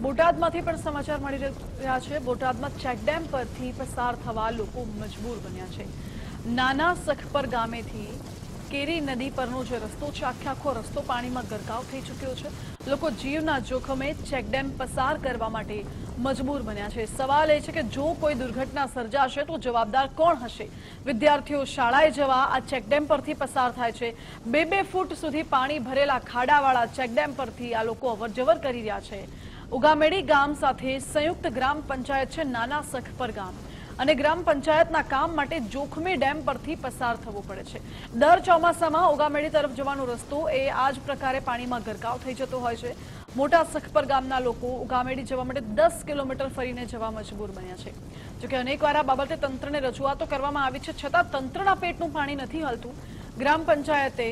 બોટાદમાંથી પણ સમાચાર મળી રહ્યા છે। બોટાદમાં ચેકડેમ પરથી પસાર થવા લોકો મજબૂર બન્યા છે। નાના સખપર ગામેથી કેરી નદી પરનો જે રસ્તો છે આખો રસ્તો પાણીમાં ગરકાવ થઈ ચૂક્યો છે। લોકો જીવના જોખમે ચેકડેમ પસાર કરવા માટે મજબૂર બન્યા છે। સવાલ એ છે કે જો કોઈ દુર્ઘટના સર્જાશે તો જવાબદાર કોણ હશે? વિદ્યાર્થીઓ શાળાએ જવા આ ચેકડેમ પરથી પસાર થાય છે। 2-2 ફૂટ સુધી પાણી ભરેલા ખાડાવાળા ચેકડેમ પરથી આ લોકો અવરજવર કરી રહ્યા છે। ઉગામેડી ગામ સાથે સંયુક્ત ગ્રામ પંચાયત છે નાના સખપર ગામ અને ગ્રામ પંચાયતના કામ માટે જોખમી ડેમ પરથી પસાર થવું પડે છે। દર ચોમાસામાં ઉગામેડી તરફ જવાનો રસ્તો એ આ જ પ્રકારે પાણીમાં ગરકાવ થઈ જતો હોય છે। મોટા સખપર ગામના લોકો ઉગામેડી જવા માટે 10 કિલોમીટર ફરીને જવા મજબૂર બન્યા છે। જોકે અનેકવાર આ બાબતે તંત્રને રજૂઆતો કરવામાં આવી છે, છતાં તંત્રના પેટનું પાણી નથી હલતું। ગ્રામ પંચાયતે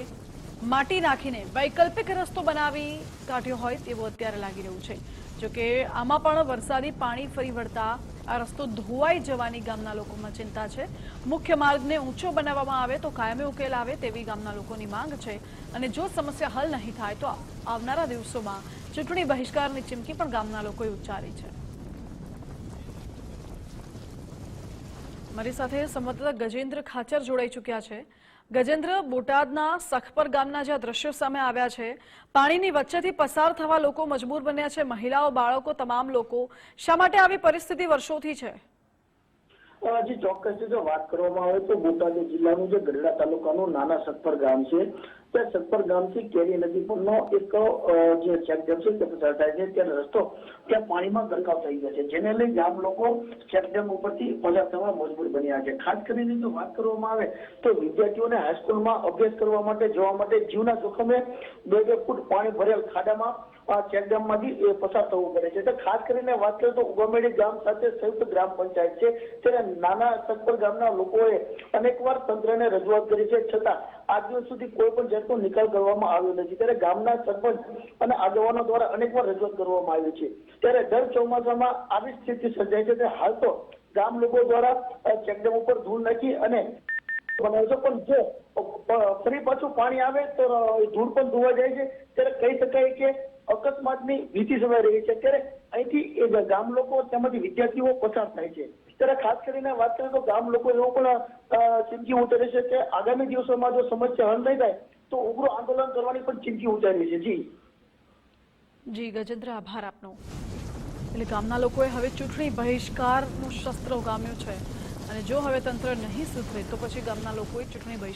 માટી નાખીને વૈકલ્પિક રસ્તો બનાવી કાઢ્યો હોય તેવું અત્યારે લાગી રહ્યું છે। જોકે આમાં પણ વરસાદી પાણી ફરી વળતા આ રસ્તો ધોવાઈ જવાની ગામના લોકોમાં ચિંતા છે। મુખ્ય માર્ગને ઊંચો બનાવવામાં આવે તો કાયમી ઉકેલ આવે તેવી ગામના લોકોની માંગ છે અને જો સમસ્યા હલ નહીં થાય તો આવનારા દિવસોમાં ચૂંટણી બહિષ્કારની ચીમકી પણ ગામના લોકોએ ઉચ્ચારી છે। મારી સાથે સંવાદદાતા ગજેન્દ્ર ખાચર જોડાઈ ચૂક્યા છે। ગજેન્દ્ર, બોટાદના સખપર ગામના જે દ્રશ્યો સામે આવ્યા છે, પાણીની વચ્ચેથી પસાર થવા લોકો મજબૂર બન્યા છે, મહિલાઓ, બાળકો, તમામ લોકો। શા માટે આવી પરિસ્થિતિ વર્ષોથી છે? જી ચોક્કસ જો વાત કરવામાં આવે તો બોટાદ જિલ્લાનું જે ગઢડા તાલુકાનું નાના સખપર ગામ છે, ત્યાં સખપર ગામથી કેરી નદી પરનો એક જે ચેકડેમ છે તે પસાર થાય છે। ત્યાં રસ્તો ત્યાં પાણીમાં ગરકાવ થઈ ગયો છે, જેને લઈ ગામ લોકો ચેકડેમ ઉપરથી પસાર થવા મજબૂર બન્યા છે। ખાસ કરીને જો વાત કરવામાં આવે તો વિદ્યાર્થીઓને હાઈસ્કૂલમાં અભ્યાસ કરવા માટે જવા માટે જીવના જોખમે 2-2 ફૂટ પાણી ભરેલ ખાડામાં આ ચેકડેમમાંથી પસાર થવું પડે છે। ખાસ કરીને વાત કરીએ તો ઉગામેડી ગામ સાથે સંયુક્ત ગ્રામ પંચાયત છે, ત્યારે નાના સખપર ગામના લોકોએ અનેકવાર તંત્રને રજૂઆત કરી છે, છતાં આજ દિવસ સુધી કોઈ પણ જાતનો નિકાલ કરવામાં આવ્યો નથી। ત્યારે ગામના સરપંચ અને આગેવાનો દ્વારા અનેકવાર રજૂઆત કરવામાં આવી છે। ત્યારે દર ચોમાસામાં આવી સ્થિતિ સર્જાય છે। ત્યારે હાલ તો ગામ લોકો દ્વારા ચેકડેમ ઉપર ધૂળ નાખી અને બનાવે છે, પણ જો ફરી પાછું પાણી આવે તો ધૂળ પણ ધોવા જાય છે। ત્યારે કહી શકાય કે અકસ્માતની ભીતિ સેવાઈ રહી છે। ત્યારે અહીંથી ગામ લોકો તેમજ વિદ્યાર્થીઓ પસાર થાય છે। ત્યારે ખાસ કરીને વાત કરીએ તો ગામ લોકો એવો પણ ચીમકી ઉચ્ચારે છે કે આગામી દિવસોમાં જો સમસ્યા હલ નહીં થાય તો ઉગ્ર આંદોલન કરવાની પણ ચીમકી ઉચ્ચારી છે। જી ગજેન્દ્ર, આભાર આપનો। એટલે ગામના લોકોએ હવે ચૂંટણી બહિષ્કારનું શસ્ત્ર ઉગામ્યું છે અને જો હવે તંત્ર નહીં સુધરે તો પછી ગામના લોકોએ ચૂંટણી બહિષ્કાર